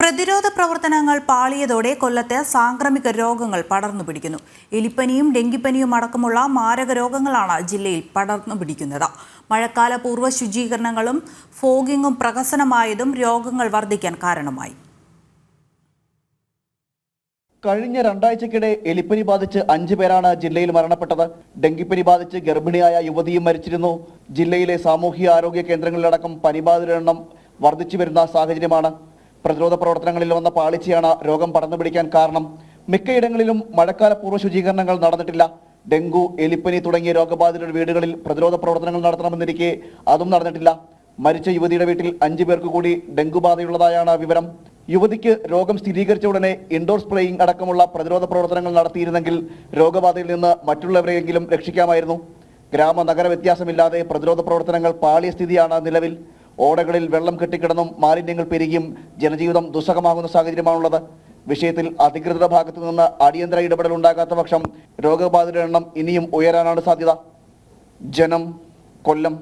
പ്രതിരോധ പ്രവർത്തനങ്ങൾ പാളിയതോടെ കൊല്ലത്തെ സാംക്രമിക രോഗങ്ങൾ പടർന്നു പിടിക്കുന്നു. എലിപ്പനിയും ഡെങ്കിപ്പനിയും അടക്കമുള്ള മാരക രോഗങ്ങളാണ് ജില്ലയിൽ പടർന്നു പിടിക്കുന്നത്. മഴക്കാല പൂർവ്വ ശുചീകരണങ്ങളും ഫോഗിങ്ങും പ്രഹസനമായതും രോഗങ്ങൾ വർദ്ധിക്കാൻ കാരണമായി. കഴിഞ്ഞ രണ്ടാഴ്ചക്കിടെ എലിപ്പനി ബാധിച്ച് 5 പേരാണ് ജില്ലയിൽ മരണപ്പെട്ടത്. ഡെങ്കിപ്പനി ബാധിച്ച് ഗർഭിണിയായ യുവതിയും മരിച്ചിരുന്നു. ജില്ലയിലെ സാമൂഹ്യ ആരോഗ്യ കേന്ദ്രങ്ങളിലടക്കം പനിബാധിതരുടെ എണ്ണം വർദ്ധിച്ചു വരുന്ന സാഹചര്യമാണ്. പ്രതിരോധ പ്രവർത്തനങ്ങളിൽ വന്ന പാളിച്ചയാണ് രോഗം പടർന്നു പിടിക്കാൻ കാരണം. മിക്കയിടങ്ങളിലും മഴക്കാല പൂർവ്വ ശുചീകരണങ്ങൾ നടന്നിട്ടില്ല. ഡെങ്കു, എലിപ്പനി തുടങ്ങിയ രോഗബാധിതരുടെ വീടുകളിൽ പ്രതിരോധ പ്രവർത്തനങ്ങൾ നടത്തണമെന്നിരിക്കെ അതും നടന്നിട്ടില്ല. മരിച്ച യുവതിയുടെ വീട്ടിൽ 5 പേർക്ക് കൂടി ഡെങ്കു ബാധയുള്ളതായാണ് വിവരം. യുവതിക്ക് രോഗം സ്ഥിരീകരിച്ച ഉടനെ ഇൻഡോർ സ്പ്രേയിംഗ് അടക്കമുള്ള പ്രതിരോധ പ്രവർത്തനങ്ങൾ നടത്തിയിരുന്നെങ്കിൽ രോഗബാധയിൽ നിന്ന് മറ്റുള്ളവരെയെങ്കിലും രക്ഷിക്കാമായിരുന്നു. ഗ്രാമ നഗര വ്യത്യാസമില്ലാതെ പ്രതിരോധ പ്രവർത്തനങ്ങൾ പാളിയ സ്ഥിതിയാണ് നിലവിൽ. ഓടകളിൽ വെള്ളം കെട്ടിക്കിടന്നും മാലിന്യങ്ങൾ പെരുകിയും ജനജീവിതം ദുസ്സഹമാകുന്ന സാഹചര്യമാണുള്ളത്. വിഷയത്തിൽ അധികൃതരുടെ ഭാഗത്തു നിന്ന് അടിയന്തര ഇടപെടൽ ഉണ്ടാകാത്ത പക്ഷം രോഗബാധിതരുടെ എണ്ണം ഇനിയും ഉയരാനാണ് സാധ്യത. ജനം, കൊല്ലം.